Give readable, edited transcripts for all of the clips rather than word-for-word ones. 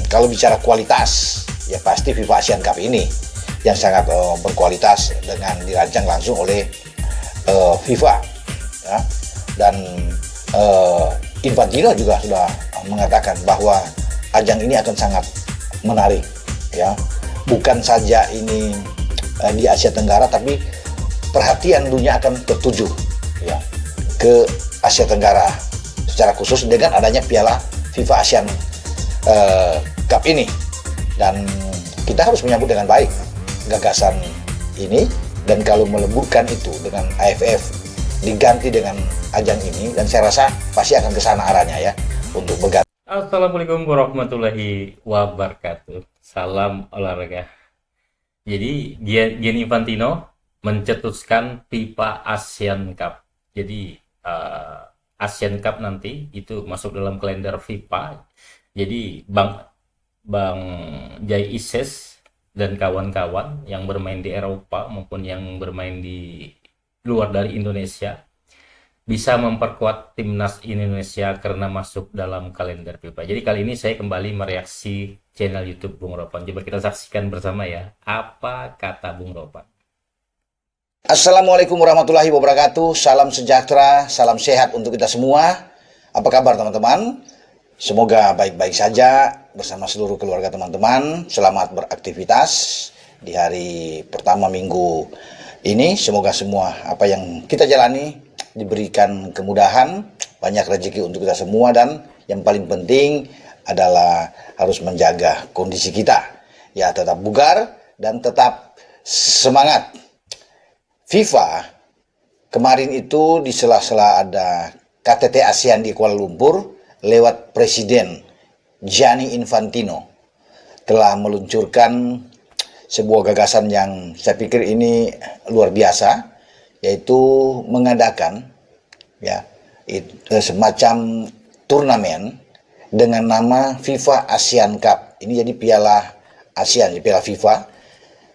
kalau bicara kualitas, ya pasti FIFA Asian Cup ini yang sangat berkualitas dengan dirancang langsung oleh FIFA, ya. Dan Infantino juga sudah mengatakan bahwa ajang ini akan sangat menarik, ya. Bukan saja ini di Asia Tenggara, tapi perhatian dunia akan tertuju, ya, ke Asia Tenggara secara khusus dengan adanya Piala FIFA Asian Cup ini. Dan kita harus menyambut dengan baik gagasan ini, dan kalau meleburkan itu dengan AFF diganti dengan ajang ini, dan saya rasa pasti akan ke sana arahnya, ya, untuk berganti. Assalamualaikum warahmatullahi wabarakatuh. Salam olahraga. Jadi Gianni Infantino mencetuskan FIFA Asian Cup. Jadi Asian Cup nanti itu masuk dalam kalender FIFA. Jadi Bang Jai Ises dan kawan-kawan yang bermain di Eropa maupun yang bermain di luar dari Indonesia bisa memperkuat timnas Indonesia karena masuk dalam kalender FIFA. Jadi kali ini saya kembali mereaksi channel YouTube Bung Ropan. Coba kita saksikan bersama ya, apa kata Bung Ropan. Assalamualaikum warahmatullahi wabarakatuh. Salam sejahtera, salam sehat untuk kita semua. Apa kabar teman-teman? Semoga baik-baik saja bersama seluruh keluarga teman-teman. Selamat beraktivitas di hari pertama minggu ini. Semoga semua apa yang kita jalani diberikan kemudahan, banyak rezeki untuk kita semua, dan yang paling penting adalah harus menjaga kondisi kita, ya, tetap bugar dan tetap semangat. FIFA kemarin itu di sela-sela ada KTT ASEAN di Kuala Lumpur, lewat Presiden Gianni Infantino telah meluncurkan sebuah gagasan yang saya pikir ini luar biasa, yaitu mengadakan, ya, semacam turnamen dengan nama FIFA Asian Cup. Ini jadi Piala ASEAN, Piala FIFA.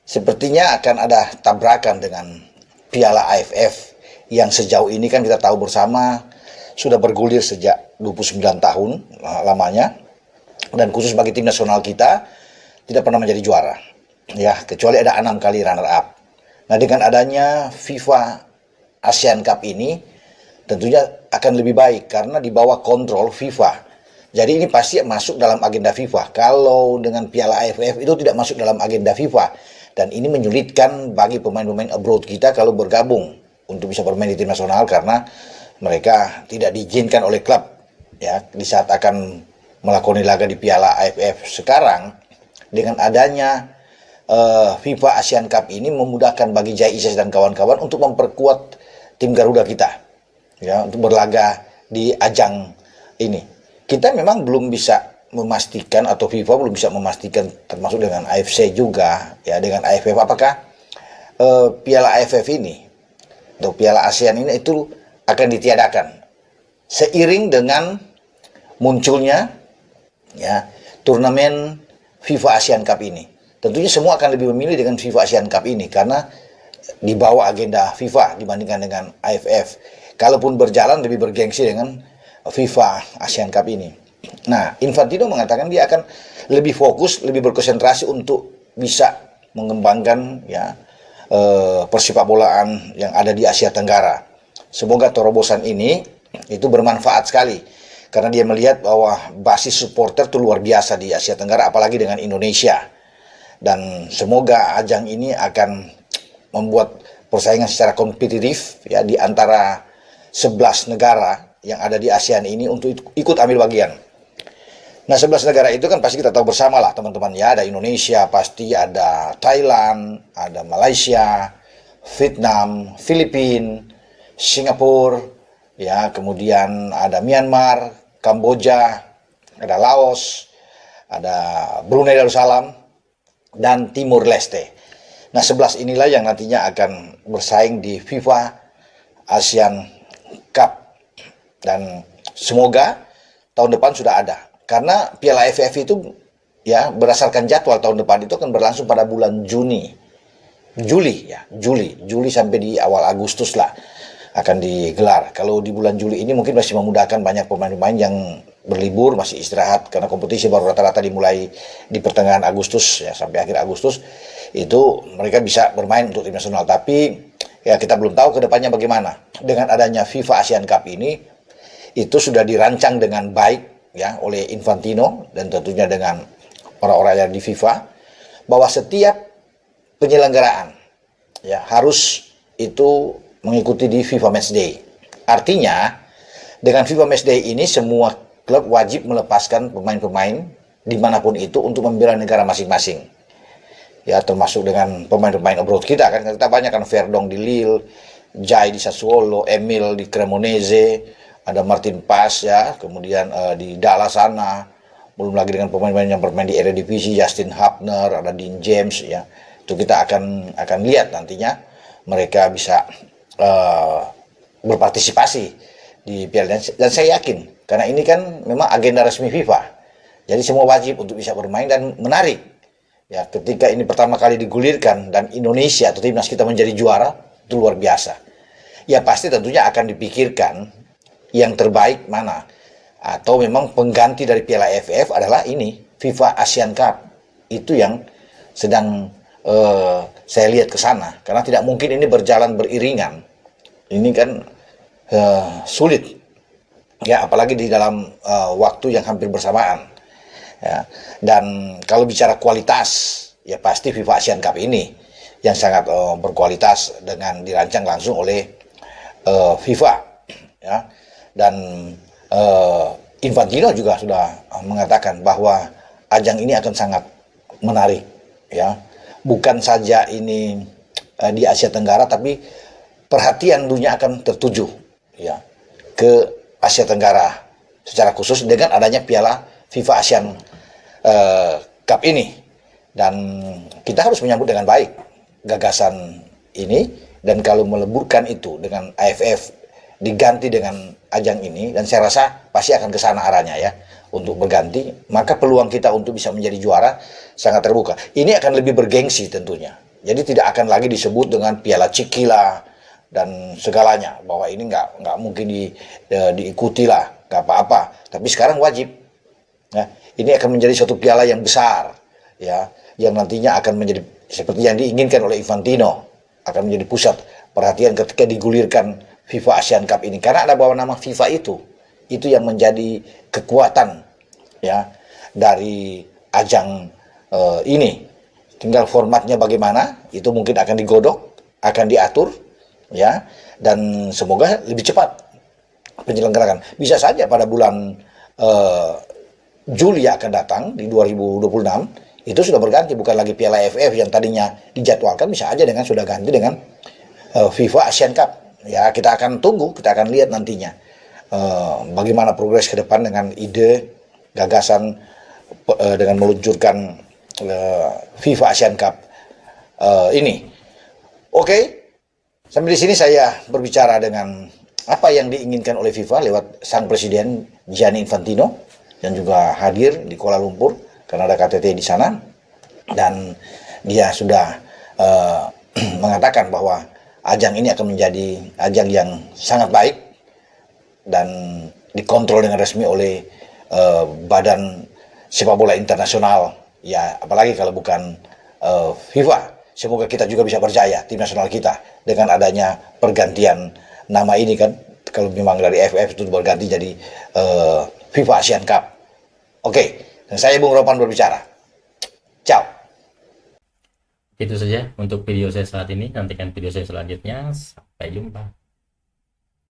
Sepertinya akan ada tabrakan dengan Piala AFF yang sejauh ini kan kita tahu bersama sudah bergulir sejak 29 tahun lamanya, dan khusus bagi tim nasional kita tidak pernah menjadi juara, ya, kecuali ada 6 kali runner up. Nah, dengan adanya FIFA Asian Cup ini tentunya akan lebih baik karena di bawah kontrol FIFA. Jadi ini pasti masuk dalam agenda FIFA. Kalau dengan Piala AFF itu tidak masuk dalam agenda FIFA, dan ini menyulitkan bagi pemain-pemain abroad kita kalau bergabung untuk bisa bermain di tim nasional karena mereka tidak diizinkan oleh klub, ya, di saat akan melakoni laga di Piala AFF. Sekarang dengan adanya FIFA Asian Cup ini memudahkan bagi Jai Ises dan kawan-kawan untuk memperkuat tim Garuda kita, ya, untuk berlaga di ajang ini. Kita memang belum bisa memastikan, atau FIFA belum bisa memastikan, termasuk dengan AFC juga, ya, dengan AFF, apakah Piala AFF ini atau Piala ASEAN ini itu akan ditiadakan seiring dengan munculnya, ya, turnamen FIFA Asian Cup ini. Tentunya semua akan lebih memilih dengan FIFA Asian Cup ini karena di bawah agenda FIFA dibandingkan dengan AFF. Kalaupun berjalan lebih bergengsi dengan FIFA Asian Cup ini. Nah, Infantino mengatakan dia akan lebih fokus, lebih berkonsentrasi untuk bisa mengembangkan, ya, persepak bolaan yang ada di Asia Tenggara. Semoga terobosan ini itu bermanfaat sekali karena dia melihat bahwa basis supporter itu luar biasa di Asia Tenggara, apalagi dengan Indonesia. Dan semoga ajang ini akan membuat persaingan secara kompetitif, ya, di antara 11 negara yang ada di ASEAN ini untuk ikut ambil bagian. Nah, 11 negara itu kan pasti kita tahu bersama lah teman-teman, ya, ada Indonesia, pasti ada Thailand, ada Malaysia, Vietnam, Filipina, Singapura, ya, kemudian ada Myanmar, Kamboja, ada Laos, ada Brunei Darussalam, dan Timur Leste. Nah, 11 inilah yang nantinya akan bersaing di FIFA Asian Cup, dan semoga tahun depan sudah ada. Karena Piala AFF itu, ya, berdasarkan jadwal tahun depan itu akan berlangsung pada bulan Juli sampai di awal Agustus lah akan digelar. Kalau di bulan Juli ini mungkin masih memudahkan banyak pemain-pemain yang berlibur, masih istirahat karena kompetisi baru rata-rata dimulai di pertengahan Agustus ya sampai akhir Agustus itu mereka bisa bermain untuk tim nasional. Tapi ya kita belum tahu kedepannya bagaimana. Dengan adanya FIFA Asian Cup ini itu sudah dirancang dengan baik ya oleh Infantino dan tentunya dengan orang-orang yang di FIFA bahwa setiap penyelenggaraan ya harus itu mengikuti di FIFA Matchday. Artinya dengan FIFA Matchday ini semua klub wajib melepaskan pemain-pemain dimanapun itu untuk membela negara masing-masing. Ya termasuk dengan pemain-pemain abroad kita kan kita banyak kan Verdong di Lille, Jai di Sassuolo, Emil di Cremonese, ada Martin Paes ya, kemudian di Dallas sana, belum lagi dengan pemain-pemain yang bermain di Eredivisie, Justin Hapner, ada Dean James ya. Itu kita akan lihat nantinya mereka bisa berpartisipasi di Piala dan saya yakin karena ini kan memang agenda resmi FIFA. Jadi semua wajib untuk bisa bermain dan menarik. Ya, ketika ini pertama kali digulirkan dan Indonesia atau timnas kita menjadi juara, itu luar biasa. Ya pasti tentunya akan dipikirkan yang terbaik mana. Atau memang pengganti dari Piala AFF adalah ini, FIFA Asian Cup. Itu yang sedang saya lihat ke sana. Karena tidak mungkin ini berjalan beriringan. Ini kan sulit. Ya, apalagi di dalam waktu yang hampir bersamaan. Ya, dan kalau bicara kualitas, ya pasti FIFA Asian Cup ini yang sangat berkualitas dengan dirancang langsung oleh FIFA. Ya, dan Infantino juga sudah mengatakan bahwa ajang ini akan sangat menarik. Ya, bukan saja ini di Asia Tenggara, tapi perhatian dunia akan tertuju ya ke Asia Tenggara secara khusus dengan adanya Piala FIFA Asian Cup ini. Dan kita harus menyambut dengan baik gagasan ini, dan kalau meleburkan itu dengan AFF diganti dengan ajang ini, dan saya rasa pasti akan ke sana arahnya ya untuk berganti, maka peluang kita untuk bisa menjadi juara sangat terbuka. Ini akan lebih bergengsi tentunya. Jadi tidak akan lagi disebut dengan Piala Cikila dan segalanya, bahwa ini nggak mungkin diikuti lah, nggak apa-apa. Tapi sekarang wajib. Ya, ini akan menjadi suatu piala yang besar, ya, yang nantinya akan menjadi seperti yang diinginkan oleh Infantino, akan menjadi pusat perhatian ketika digulirkan FIFA Asian Cup ini. Karena ada bawah nama FIFA itu yang menjadi kekuatan, ya, dari ajang ini. Tinggal formatnya bagaimana, itu mungkin akan digodok, akan diatur, ya, dan semoga lebih cepat penyelenggaraan. Bisa saja pada bulan Juli akan datang di 2026 itu sudah berganti, bukan lagi Piala AFF yang tadinya dijadwalkan, bisa aja dengan sudah ganti dengan FIFA Asian Cup. Ya, kita akan tunggu, kita akan lihat nantinya bagaimana progres ke depan dengan ide gagasan dengan meluncurkan FIFA Asian Cup ini. Oke, sampai di sini saya berbicara dengan apa yang diinginkan oleh FIFA lewat sang presiden Gianni Infantino yang juga hadir di Kuala Lumpur karena ada KTT di sana, dan dia sudah mengatakan bahwa ajang ini akan menjadi ajang yang sangat baik dan dikontrol dengan resmi oleh badan sepak bola internasional, ya apalagi kalau bukan FIFA. Semoga kita juga bisa berjaya, tim nasional kita, dengan adanya pergantian nama ini kan, kalau memang dari AFF itu berganti jadi FIFA Asian Cup. Oke, dan saya Bung Ropan berbicara. Ciao. Itu saja untuk video saya saat ini. Nantikan video saya selanjutnya. Sampai jumpa.